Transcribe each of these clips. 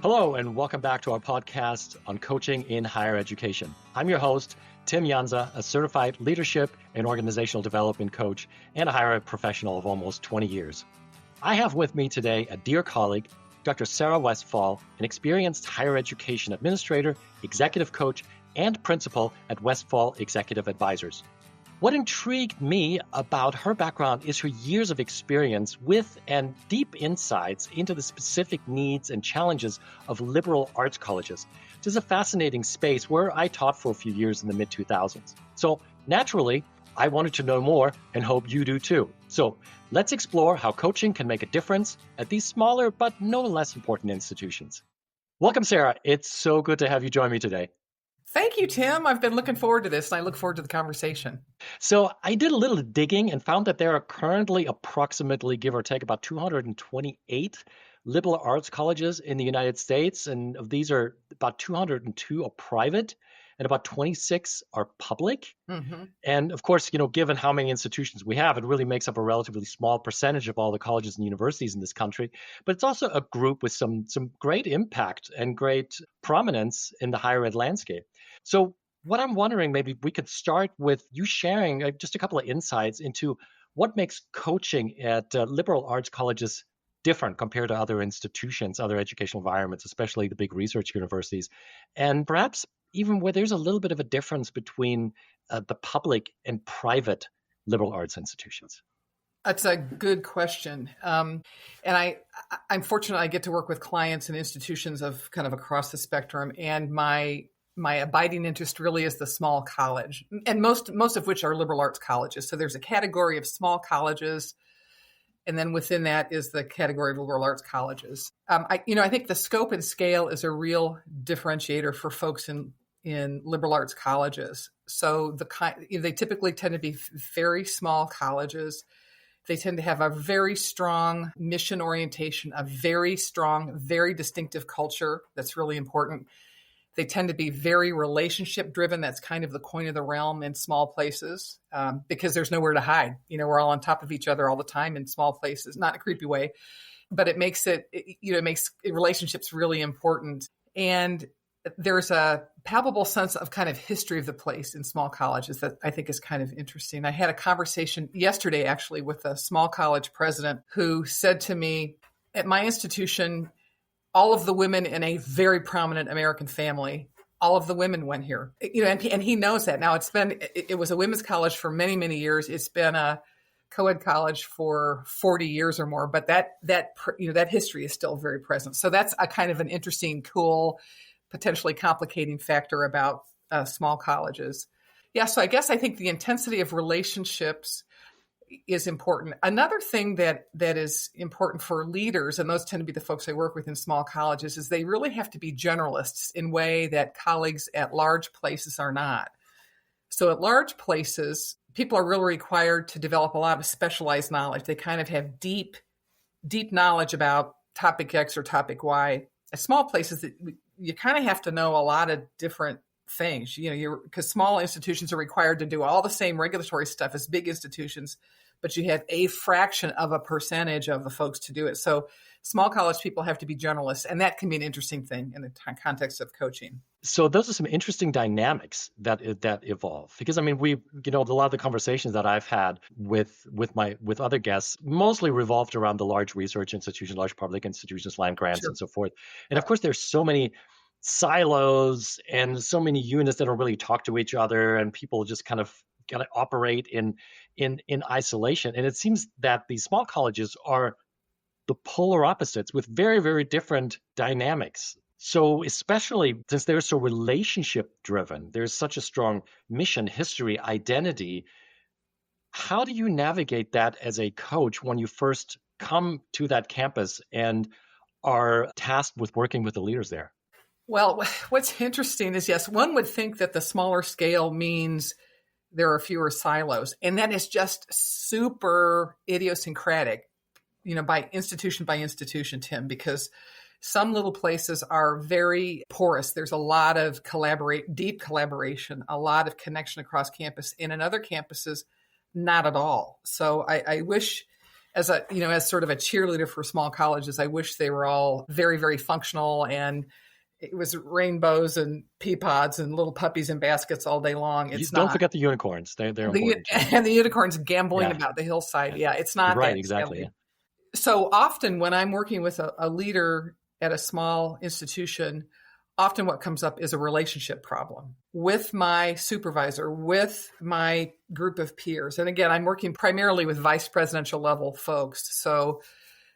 Hello, and welcome back to our podcast on coaching in higher education. I'm your host, Tim Jansa, a certified leadership and organizational development coach and a higher ed professional of almost 20 years. I have with me today a dear colleague, Dr. Sarah Westfall, an experienced higher education administrator, executive coach, and principal at Westfall Executive Advisors. What intrigued me about her background is her years of experience with and deep insights into the specific needs and challenges of liberal arts colleges. This is a fascinating space where I taught for a few years in the mid-2000s. So naturally, I wanted to know more and hope you do too. So let's explore how coaching can make a difference at these smaller but no less important institutions. Welcome, Sarah. It's so good to have you join me today. Thank you, Tim. I've been looking forward to this, and I look forward to the conversation. So I did a little digging and found that there are currently approximately, give or take, about 228 liberal arts colleges in the United States. And of these are about 202 are private and about 26 are public. Mm-hmm. And of course, given how many institutions we have, it really makes up a relatively small percentage of all the colleges and universities in this country. But it's also a group with some great impact and great prominence in the higher ed landscape. So what I'm wondering, maybe we could start with you sharing just a couple of insights into what makes coaching at liberal arts colleges different compared to other institutions, other educational environments, especially the big research universities, and perhaps even where there's a little bit of a difference between the public and private liberal arts institutions. That's a good question. And I'm fortunate I get to work with clients and institutions of kind of across the spectrum. And my abiding interest really is the small college, and most of which are liberal arts colleges. So there's a category of small colleges, and then within that is the category of liberal arts colleges. I think the scope and scale is a real differentiator for folks in liberal arts colleges. So they typically tend to be very small colleges. They tend to have a very strong mission orientation, a very strong, very distinctive culture that's really important. They tend to be very relationship driven. That's kind of the coin of the realm in small places because there's nowhere to hide. We're all on top of each other all the time in small places, not in a creepy way, but it makes relationships really important. And there's a palpable sense of kind of history of the place in small colleges that I think is kind of interesting. I had a conversation yesterday, actually, with a small college president who said to me, at my institution, all of the women in a very prominent American family, all of the women went here, and he knows that. Now it was a women's college for many, many years. It's been a co-ed college for 40 years or more, but that history is still very present. So that's a kind of an interesting, cool, potentially complicating factor about small colleges. Yeah. So I think the intensity of relationships is important. Another thing that is important for leaders, and those tend to be the folks I work with in small colleges, is they really have to be generalists in a way that colleagues at large places are not. So at large places, people are really required to develop a lot of specialized knowledge. They kind of have deep knowledge about topic X or topic Y. At small places, you kind of have to know a lot of different things, because small institutions are required to do all the same regulatory stuff as big institutions, but you have a fraction of a percentage of the folks to do it. So small college people have to be generalists, and that can be an interesting thing in the context of coaching. So those are some interesting dynamics that evolve, because a lot of the conversations that I've had with other guests mostly revolved around the large research institutions, large public institutions, land grants, sure, and so forth. And of course, there's so many silos and so many units that don't really talk to each other, and people just kind of operate in isolation. And it seems that these small colleges are the polar opposites with very, very different dynamics. So especially since they're so relationship driven, there's such a strong mission, history, identity. How do you navigate that as a coach when you first come to that campus and are tasked with working with the leaders there? Well, what's interesting is, yes, one would think that the smaller scale means there are fewer silos. And that is just super idiosyncratic, by institution, Tim, because some little places are very porous. There's a lot of deep collaboration, a lot of connection across campus. And in other campuses, not at all. So I wish as sort of a cheerleader for small colleges, I wish they were all very, very functional and it was rainbows and pea pods and little puppies in baskets all day long. It's Don't not. forget the unicorns. They're important too. And the unicorns gambling about the hillside. Yeah, it's not right, that. exactly. Yeah. So often when I'm working with a leader at a small institution, often what comes up is a relationship problem with my supervisor, with my group of peers. And again, I'm working primarily with vice presidential level folks. So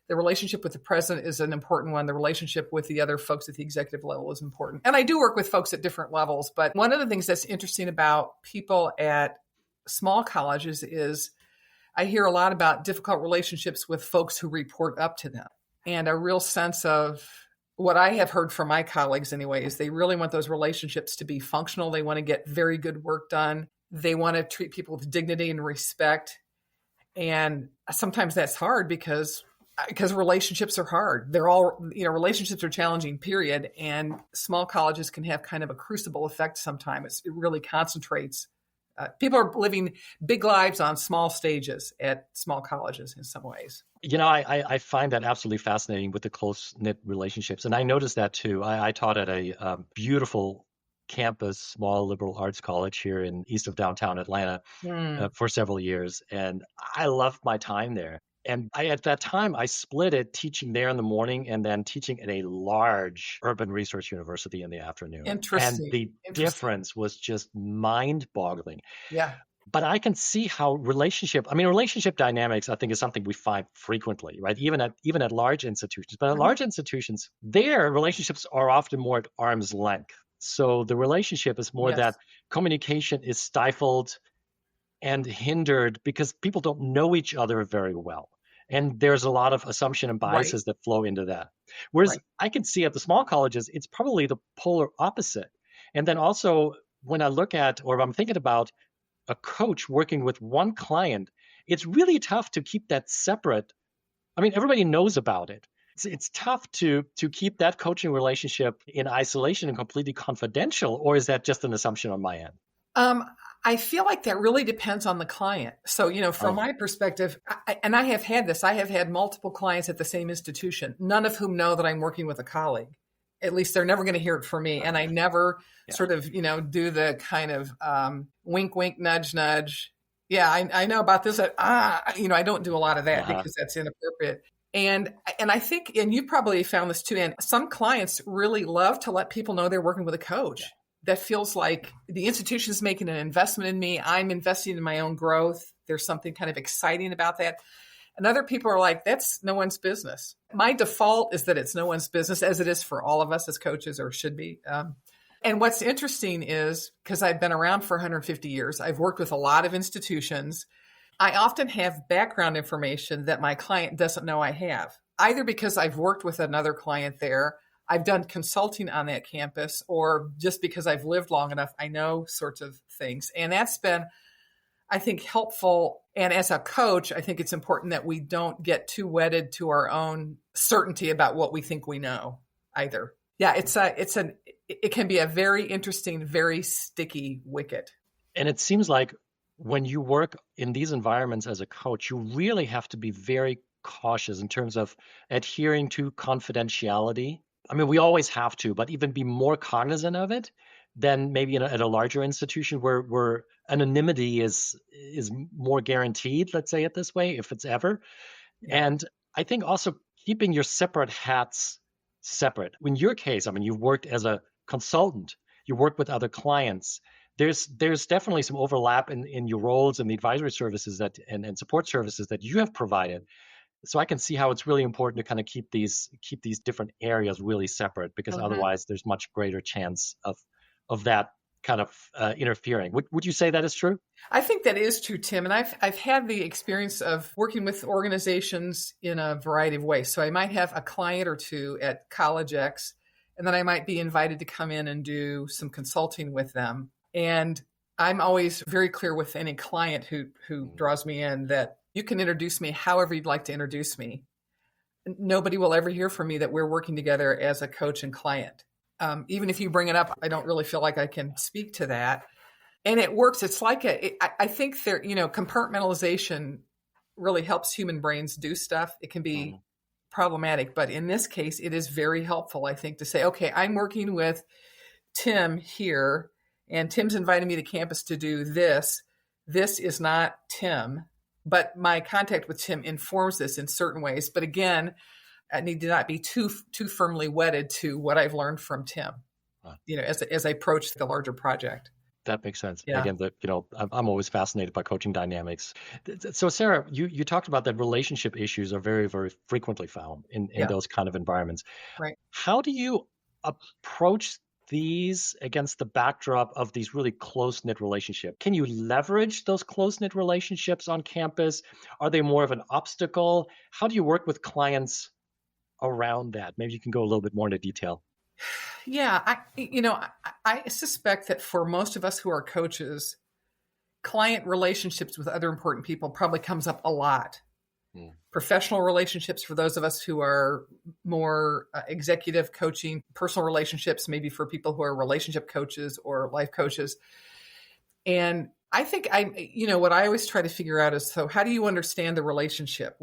the relationship with the president is an important one. The relationship with the other folks at the executive level is important. And I do work with folks at different levels. But one of the things that's interesting about people at small colleges is I hear a lot about difficult relationships with folks who report up to them, and a real sense of what I have heard from my colleagues anyway is they really want those relationships to be functional. They want to get very good work done. They want to treat people with dignity and respect. And sometimes that's hard because relationships are hard. They're all, relationships are challenging, period. And small colleges can have kind of a crucible effect sometimes. It really concentrates. People are living big lives on small stages at small colleges in some ways. I find that absolutely fascinating with the close-knit relationships. And I noticed that too. I taught at a beautiful campus, small liberal arts college here in east of downtown Atlanta for several years. And I loved my time there. And at that time, I split it teaching there in the morning and then teaching at a large urban research university in the afternoon. Interesting. And the difference was just mind-boggling. Yeah. But I can see how relationship dynamics, I think, is something we find frequently, right? Even at large institutions. But at large institutions, their relationships are often more at arm's length. So the relationship is more that communication is stifled and hindered because people don't know each other very well. And there's a lot of assumption and biases that flow into that. Whereas I can see at the small colleges, it's probably the polar opposite. And then also when I look at, or I'm thinking about a coach working with one client, it's really tough to keep that separate. I mean, everybody knows about it. It's tough to keep that coaching relationship in isolation and completely confidential, or is that just an assumption on my end? I feel like that really depends on the client. So, from my perspective, I have had multiple clients at the same institution, none of whom know that I'm working with a colleague. At least they're never going to hear it from me. And I never sort of, do the kind of wink, wink, nudge, nudge. Yeah, I know about this. I don't do a lot of that because that's inappropriate. And I think, and you probably found this too, and some clients really love to let people know they're working with a coach. That feels like the institution is making an investment in me. I'm investing in my own growth. There's something kind of exciting about that. And other people are like, that's no one's business. My default is that it's no one's business, as it is for all of us as coaches, or should be. And what's interesting is, because I've been around for 150 years, I've worked with a lot of institutions. I often have background information that my client doesn't know I have, either because I've worked with another client there, I've done consulting on that campus, or just because I've lived long enough, I know sorts of things. And that's been, I think, helpful. And as a coach, I think it's important that we don't get too wedded to our own certainty about what we think we know either. Yeah, it can be a very interesting, very sticky wicket. And it seems like when you work in these environments as a coach, you really have to be very cautious in terms of adhering to confidentiality. I mean, we always have to, but even be more cognizant of it than maybe at a larger institution where anonymity is more guaranteed, let's say it this way, if it's ever. Yeah. And I think also keeping your separate hats separate. In your case, I mean, you've worked as a consultant, you work with other clients. There's definitely some overlap in your roles and the advisory services and support services that you have provided. So I can see how it's really important to kind of keep these different areas really separate, because otherwise there's much greater chance of that kind of interfering. Would you say that is true? I think that is true, Tim. And I've had the experience of working with organizations in a variety of ways. So I might have a client or two at College X, and then I might be invited to come in and do some consulting with them. And I'm always very clear with any client who draws me in that you can introduce me however you'd like to introduce me. Nobody will ever hear from me that we're working together as a coach and client. Even if you bring it up, I don't really feel like I can speak to that. And it works. It's like I think there, compartmentalization really helps human brains do stuff, it can be Mhm. problematic. But in this case, it is very helpful, I think, to say, okay, I'm working with Tim here, and Tim's invited me to campus to do this. This is not Tim, but my contact with Tim informs this in certain ways. But again, I need to not be too firmly wedded to what I've learned from Tim, Uh, as I approach the larger project. That makes sense. Yeah. Again, I'm always fascinated by coaching dynamics. So Sarah, you talked about that relationship issues are very, very frequently found in Yeah. those kind of environments. Right. How do you approach these against the backdrop of these really close-knit relationships? Can you leverage those close-knit relationships on campus? Are they more of an obstacle? How do you work with clients around that? Maybe you can go a little bit more into detail. Yeah. I suspect that for most of us who are coaches, client relationships with other important people probably comes up a lot. Hmm. Professional relationships for those of us who are more executive coaching, personal relationships, maybe for people who are relationship coaches or life coaches. And I think what I always try to figure out is, so how do you understand the relationship?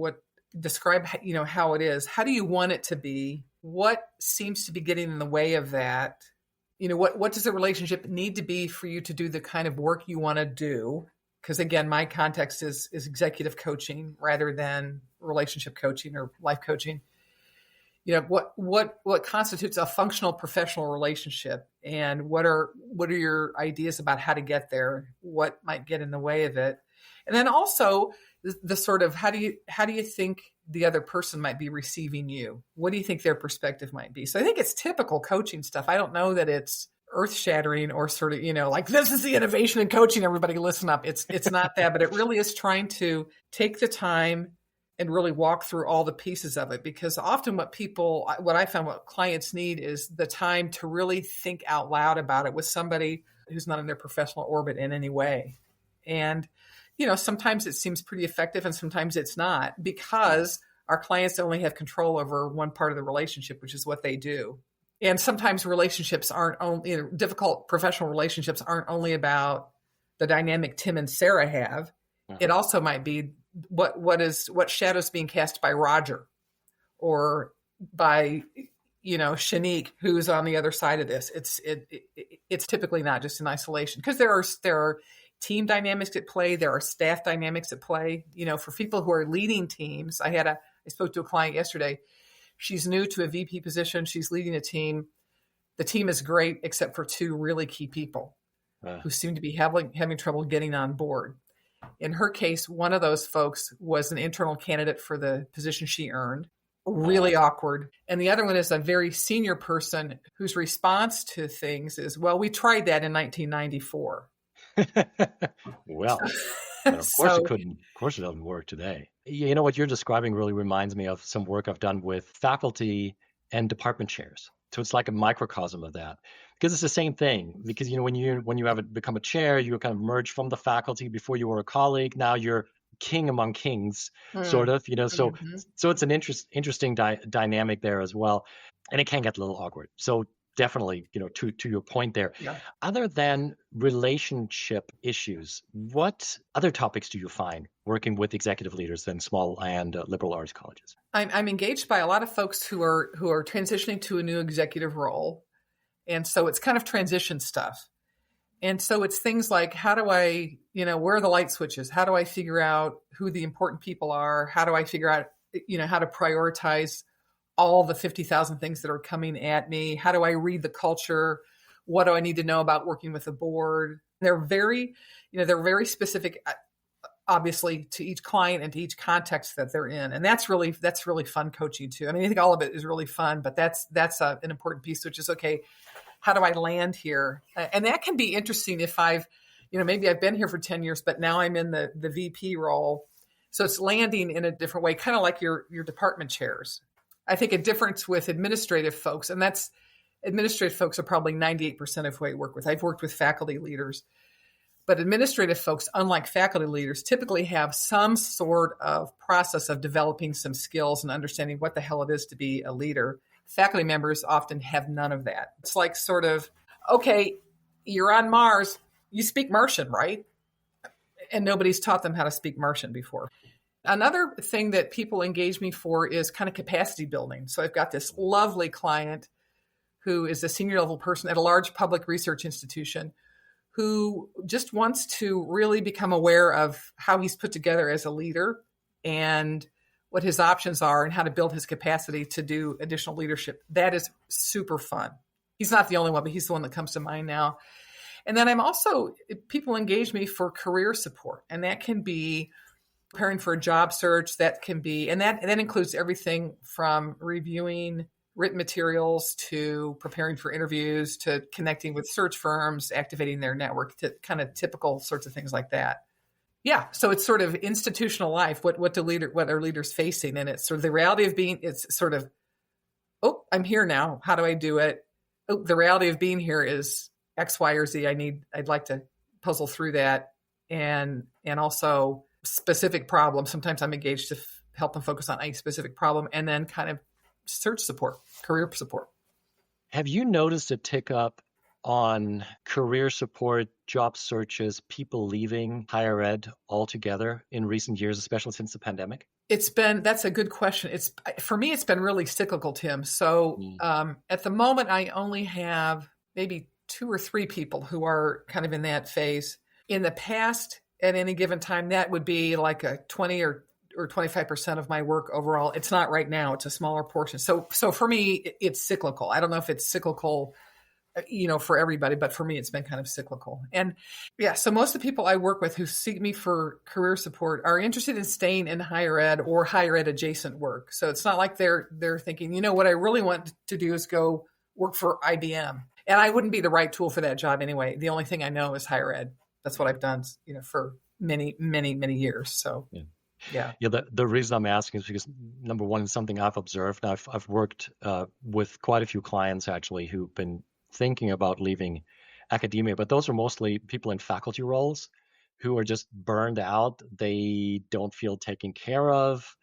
Describe, how it is. How do you want it to be? What seems to be getting in the way of that? What does the relationship need to be for you to do the kind of work you want to do? Because again, my context is executive coaching rather than relationship coaching or life coaching. What constitutes a functional professional relationship, and what are your ideas about how to get there? What might get in the way of it? And then also the sort of, how do you think the other person might be receiving you? What do you think their perspective might be? So I think it's typical coaching stuff. I don't know that it's earth-shattering or sort of, like, this is the innovation in coaching, everybody listen up. It's not that, but it really is trying to take the time and really walk through all the pieces of it. Because often what I found, what clients need is the time to really think out loud about it with somebody who's not in their professional orbit in any way. And, sometimes it seems pretty effective and sometimes it's not, because our clients only have control over one part of the relationship, which is what they do. And sometimes relationships aren't only, difficult professional relationships aren't only about the dynamic Tim and Sarah have. Uh-huh. It also might be what shadows being cast by Roger or by, Shanique, who's on the other side of this. It's typically not just in isolation, because there are team dynamics at play. There are staff dynamics at play. For people who are leading teams, I spoke to a client yesterday. She's new to a VP position. She's leading a team. The team is great, except for two really key people who seem to be having trouble getting on board. In her case, one of those folks was an internal candidate for the position she earned, really awkward. And the other one is a very senior person whose response to things is, well, we tried that in 1994. Well, of course it couldn't. Of course it doesn't work today. What you're describing really reminds me of some work I've done with faculty and department chairs. So it's like a microcosm of that, because it's the same thing. Because when you have become a chair, you kind of merge from the faculty. Before you were a colleague, now you're king among kings, sort of. So so it's an interesting dynamic there as well, and it can get a little awkward. So definitely, to your point there. Yeah. Other than relationship issues, what other topics do you find working with executive leaders in small and liberal arts colleges? I'm engaged by a lot of folks who are transitioning to a new executive role. And so it's kind of transition stuff. And so it's things like, how do I, where are the light switches? How do I figure out who the important people are? How do I figure out, how to prioritize all the 50,000 things that are coming at me? How do I read the culture? What do I need to know about working with the board? They're very specific, obviously, to each client and to each context that they're in. And that's really fun coaching too. I mean, I think all of it is really fun, but that's an important piece, which is, okay, how do I land here? And that can be interesting if maybe I've been here for 10 years, but now I'm in the VP role. So it's landing in a different way, kind of like your department chairs. I think a difference with administrative folks, and administrative folks are probably 98% of who I work with. I've worked with faculty leaders, but administrative folks, unlike faculty leaders, typically have some sort of process of developing some skills and understanding what the hell it is to be a leader. Faculty members often have none of that. It's like sort of, okay, you're on Mars, you speak Martian, right? And nobody's taught them how to speak Martian before. Another thing that people engage me for is kind of capacity building. So I've got this lovely client who is a senior level person at a large public research institution who just wants to really become aware of how he's put together as a leader and what his options are and how to build his capacity to do additional leadership. That is super fun. He's not the only one, but he's the one that comes to mind now. And then people engage me for career support, and that can be preparing for a job search. That can be, and that includes everything from reviewing written materials to preparing for interviews to connecting with search firms, activating their network, to kind of typical sorts of things like that. Yeah. So it's sort of institutional life. What are leaders facing? And it's sort of the reality of being, it's sort of, oh, I'm here now. How do I do it? Oh, the reality of being here is X, Y, or Z. I'd like to puzzle through that. And also specific problems. Sometimes I'm engaged to help them focus on a specific problem, and then kind of search support, career support. Have you noticed a tick up on career support, job searches, people leaving higher ed altogether in recent years, especially since the pandemic? That's a good question. For me, it's been really cyclical, Tim. So at the moment, I only have maybe 2 or 3 people who are kind of in that phase. In the past, at any given time, that would be like a 20 or 25% of my work overall. It's not right now. It's a smaller portion. So for me, it's cyclical. I don't know if it's cyclical, for everybody, but for me, it's been kind of cyclical. And yeah, so most of the people I work with who seek me for career support are interested in staying in higher ed or higher ed adjacent work. So it's not like they're thinking, what I really want to do is go work for IBM. And I wouldn't be the right tool for that job anyway. The only thing I know is higher ed. That's what I've done, for many, many, many years. So yeah. The reason I'm asking is because, number one, it's something I've observed. I've worked with quite a few clients actually who've been thinking about leaving academia, but those are mostly people in faculty roles who are just burned out. They don't feel taken care of.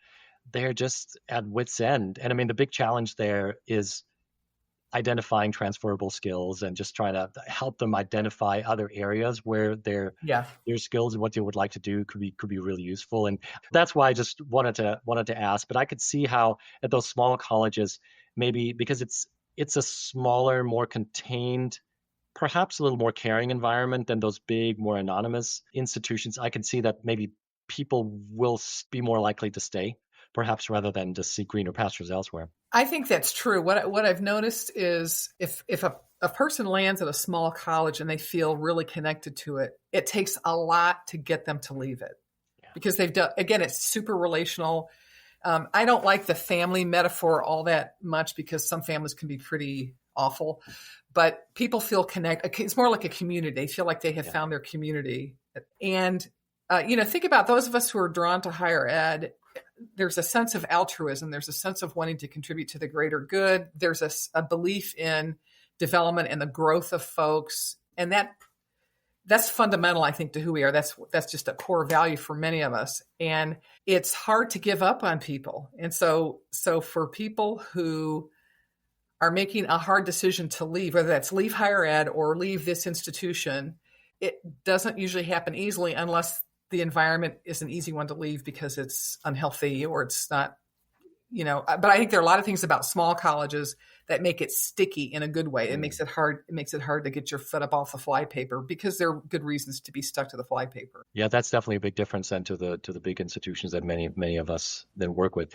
They're just at wit's end. And I mean, the big challenge there is identifying transferable skills and just trying to help them identify other areas where their skills and what they would like to do could be really useful. And that's why I just wanted to ask. But I could see how at those small colleges, maybe because it's a smaller, more contained, perhaps a little more caring environment than those big, more anonymous institutions, I can see that maybe people will be more likely to stay, perhaps rather than just seek greener pastures elsewhere. I think that's true. What I've noticed is if a person lands at a small college and they feel really connected to it, it takes a lot to get them to leave it because they've done, again, it's super relational. I don't like the family metaphor all that much because some families can be pretty awful, but people feel connected. It's more like a community. They feel like they have found their community. And, think about those of us who are drawn to higher ed. There's a sense of altruism. There's a sense of wanting to contribute to the greater good. There's a belief in development and the growth of folks. And that's fundamental, I think, to who we are. That's just a core value for many of us. And it's hard to give up on people. And so for people who are making a hard decision to leave, whether that's leave higher ed or leave this institution, it doesn't usually happen easily unless the environment is an easy one to leave because it's unhealthy or it's not, but I think there are a lot of things about small colleges that make it sticky in a good way. It makes it hard. It makes it hard to get your foot up off the flypaper because there are good reasons to be stuck to the flypaper. Yeah, that's definitely a big difference then to the big institutions that many of us then work with.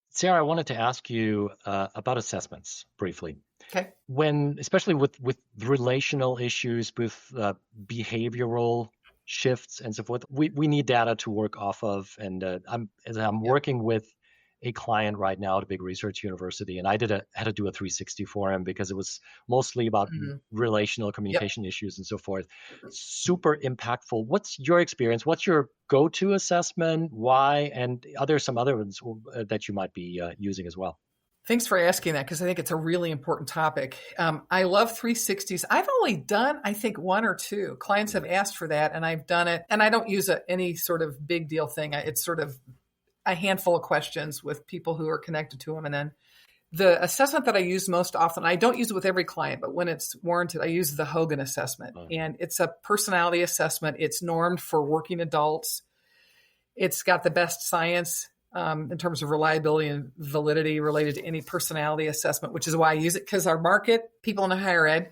Sarah, I wanted to ask you about assessments briefly. Okay. Especially with relational issues, with behavioral shifts and so forth, we need data to work off of. And I'm working with a client right now at a big research university, and I had to do a 360 for him because it was mostly about relational communication issues and so forth. Super impactful. What's your experience? What's your go-to assessment? Why? And are there some other ones that you might be using as well? Thanks for asking that because I think it's a really important topic. I love 360s. I've only done, I think, 1 or 2. Clients have asked for that, and I've done it. And I don't use any sort of big deal thing. It's sort of a handful of questions with people who are connected to them. And then the assessment that I use most often, I don't use it with every client, but when it's warranted, I use the Hogan assessment. And it's a personality assessment. It's normed for working adults. It's got the best science in terms of reliability and validity related to any personality assessment, which is why I use it, because our market, people in higher ed,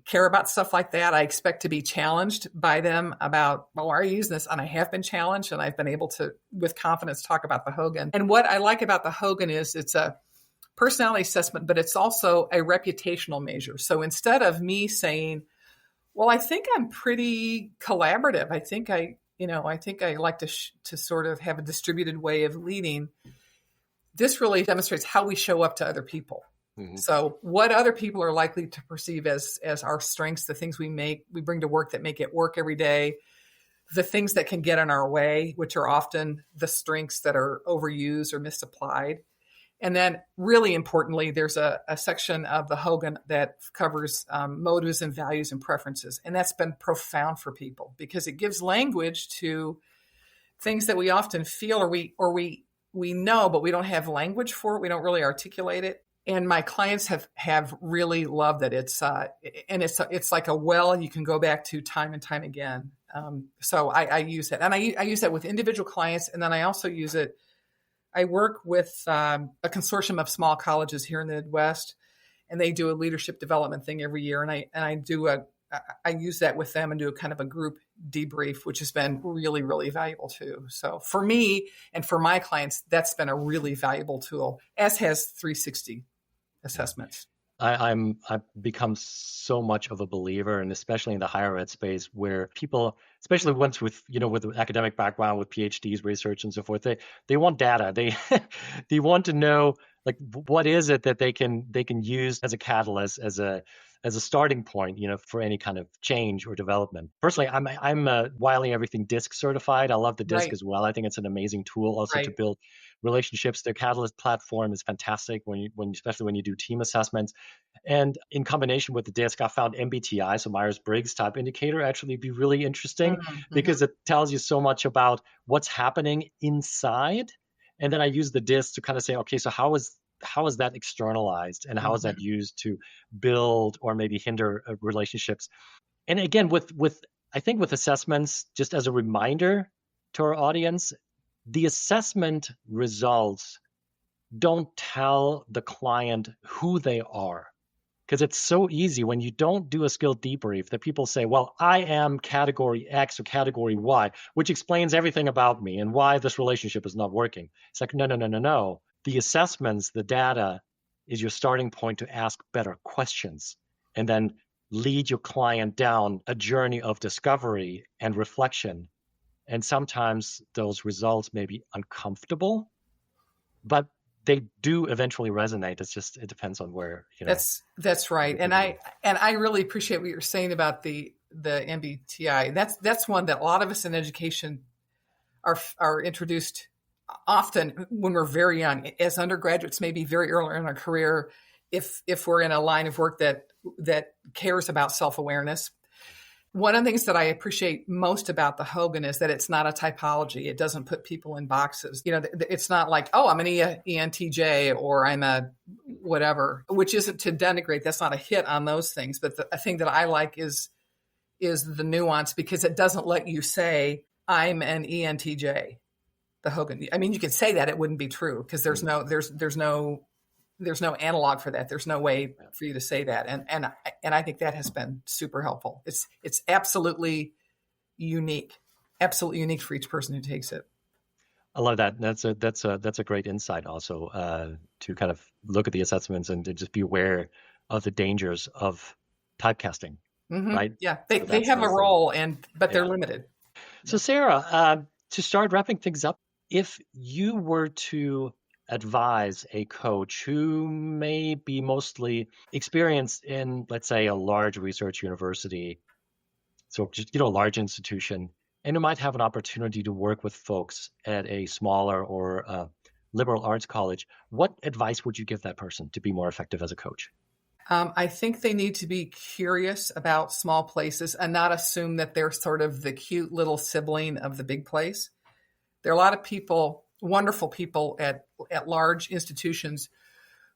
care about stuff like that. I expect to be challenged by them about, well, why are you using this? And I have been challenged, and I've been able to, with confidence, talk about the Hogan. And what I like about the Hogan is it's a personality assessment, but it's also a reputational measure. So instead of me saying, well, I think I'm pretty collaborative, I think I like to sort of have a distributed way of leading. This really demonstrates how we show up to other people. Mm-hmm. So what other people are likely to perceive as our strengths, the things we bring to work that make it work every day, the things that can get in our way, which are often the strengths that are overused or misapplied. And then really importantly, there's a section of the Hogan that covers motives and values and preferences. And that's been profound for people because it gives language to things that we often feel or we know, but we don't have language for it. We don't really articulate it. And my clients have really loved that. It's like a well you can go back to time and time again. So I use it. And I use that with individual clients. And then I also use it. I work with a consortium of small colleges here in the Midwest, and they do a leadership development thing every year. And I use that with them and do a kind of a group debrief, which has been really, really valuable too. So for me and for my clients, that's been a really valuable tool, as has 360 assessments. I've become so much of a believer, and especially in the higher ed space, where people, especially ones with academic background, with PhDs, research, and so forth, they want data. They want to know, like, what is it that they can use as a catalyst, as a starting point, for any kind of change or development. Personally, I'm Wiley Everything DISC certified. I love the DISC as well. I think it's an amazing tool also to build relationships. Their Catalyst platform is fantastic especially when you do team assessments. And in combination with the DISC, I found MBTI, so Myers-Briggs type indicator, actually be really interesting because it tells you so much about what's happening inside. And then I use the DISC to kind of say, okay, so how is that externalized, and how is that used to build or maybe hinder relationships? And again, I think with assessments, just as a reminder to our audience, the assessment results don't tell the client who they are, because it's so easy when you don't do a skill debrief that people say, well, I am category X or category Y, which explains everything about me and why this relationship is not working. It's like, no. The assessments, the data, is your starting point to ask better questions and then lead your client down a journey of discovery and reflection. And sometimes those results may be uncomfortable, but they do eventually resonate. It depends on where, That's right. And I really appreciate what you're saying about the MBTI. That's one that a lot of us in education are introduced often when we're very young, as undergraduates, maybe very early in our career, if we're in a line of work that cares about self-awareness. One of the things that I appreciate most about the Hogan is that it's not a typology. It doesn't put people in boxes. It's not like, oh, I'm an ENTJ or I'm a whatever, which isn't to denigrate. That's not a hit on those things. But the thing that I like is the nuance, because it doesn't let you say, I'm an ENTJ. The Hogan. I mean, you could say that, it wouldn't be true because there's no analog for that. There's no way for you to say that. And I think that has been super helpful. It's absolutely unique for each person who takes it. I love that. That's a great insight also, to kind of look at the assessments and to just be aware of the dangers of typecasting, right? Yeah, they have a role, but they're limited. So Sarah, to start wrapping things up, if you were to advise a coach who may be mostly experienced in, let's say, a large research university, so just, a large institution, and who might have an opportunity to work with folks at a smaller or liberal arts college, what advice would you give that person to be more effective as a coach? I think they need to be curious about small places and not assume that they're sort of the cute little sibling of the big place. There are a lot of people, wonderful people at large institutions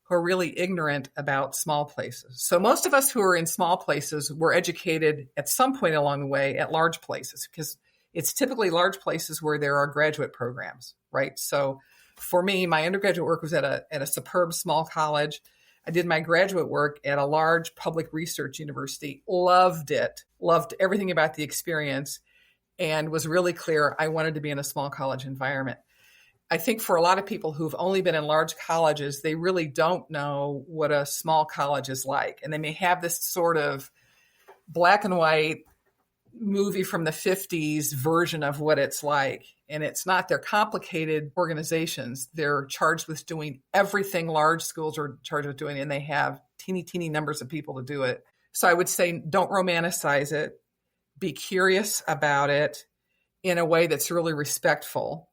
who are really ignorant about small places. So most of us who are in small places were educated at some point along the way at large places, because it's typically large places where there are graduate programs, right? So for me, my undergraduate work was at a superb small college. I did my graduate work at a large public research university, loved it, loved everything about the experience, and was really clear I wanted to be in a small college environment. I think for a lot of people who've only been in large colleges, they really don't know what a small college is like. And they may have this sort of black and white movie from the 50s version of what it's like. And it's not. They're complicated organizations. They're charged with doing everything large schools are charged with doing, and they have teeny numbers of people to do it. So I would say don't romanticize it. Be curious about it in a way that's really respectful,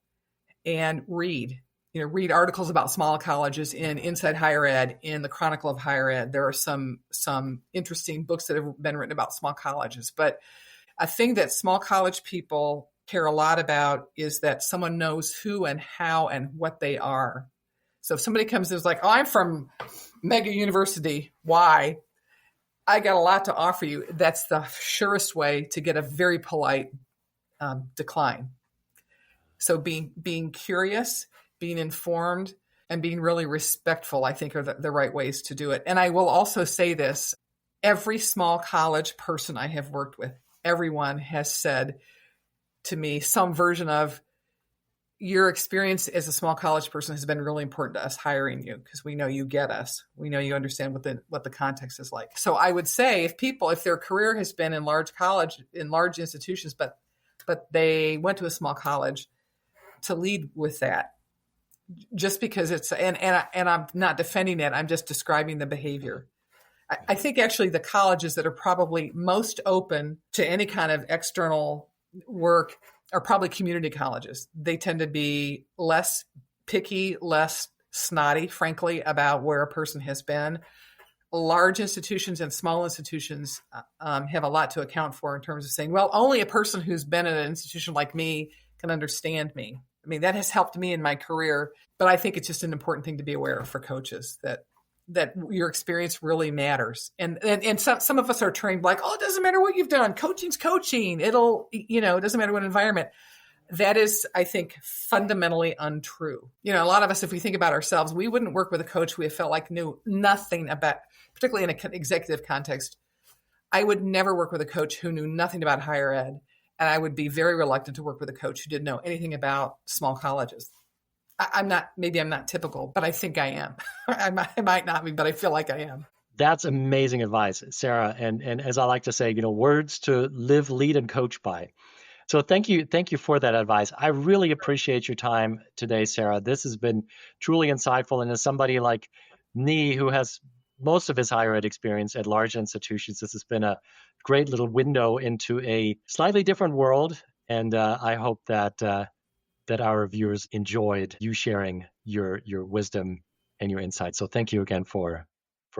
and read. Read articles about small colleges in Inside Higher Ed, in the Chronicle of Higher Ed. There are some interesting books that have been written about small colleges. But a thing that small college people care a lot about is that someone knows who and how and what they are. So if somebody comes in and is like, oh, I'm from mega university, why? I got a lot to offer you. That's the surest way to get a very polite decline. So being curious, being informed, and being really respectful, I think, are the right ways to do it. And I will also say this, every small college person I have worked with, everyone has said to me some version of, your experience as a small college person has been really important to us hiring you, because we know you get us. We know you understand what the context is like. So I would say if their career has been in large institutions, but they went to a small college, to lead with that, just because it's, and I'm not defending it. I'm just describing the behavior. I think actually the colleges that are probably most open to any kind of external work are probably community colleges. They tend to be less picky, less snotty, frankly, about where a person has been. Large institutions and small institutions have a lot to account for in terms of saying, well, only a person who's been at an institution like me can understand me. I mean, that has helped me in my career, but I think it's just an important thing to be aware of for coaches, that your experience really matters. And some of us are trained like, oh, it doesn't matter what you've done. Coaching's coaching. It doesn't matter what environment. That is, I think, fundamentally untrue. A lot of us, if we think about ourselves, we wouldn't work with a coach we felt like knew nothing about, particularly in an executive context. I would never work with a coach who knew nothing about higher ed. And I would be very reluctant to work with a coach who didn't know anything about small colleges. Maybe I'm not typical, but I think I am. I might not be, but I feel like I am. That's amazing advice, Sarah. And as I like to say, words to live, lead, and coach by. So thank you for that advice. I really appreciate your time today, Sarah. This has been truly insightful. And as somebody like me who has most of his higher ed experience at large institutions, this has been a great little window into a slightly different world. And I hope that our viewers enjoyed you sharing your wisdom and your insights. So thank you again for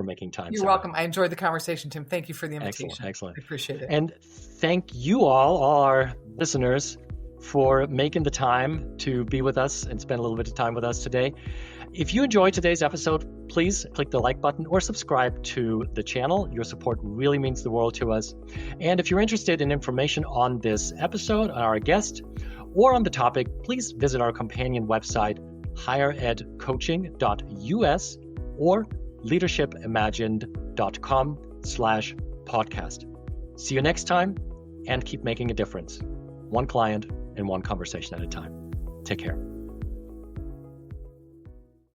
making time. You're Sarah. welcome. I enjoyed the conversation, Tim. Thank you for the invitation. Excellent. I appreciate it. And thank you all our listeners, for making the time to be with us and spend a little bit of time with us today. If you enjoyed today's episode, please click the like button or subscribe to the channel. Your support really means the world to us. And if you're interested in information on this episode, on our guest, or on the topic, please visit our companion website, higheredcoaching.us or leadershipimagined.com/podcast. See you next time, and keep making a difference, one client and one conversation at a time. Take care.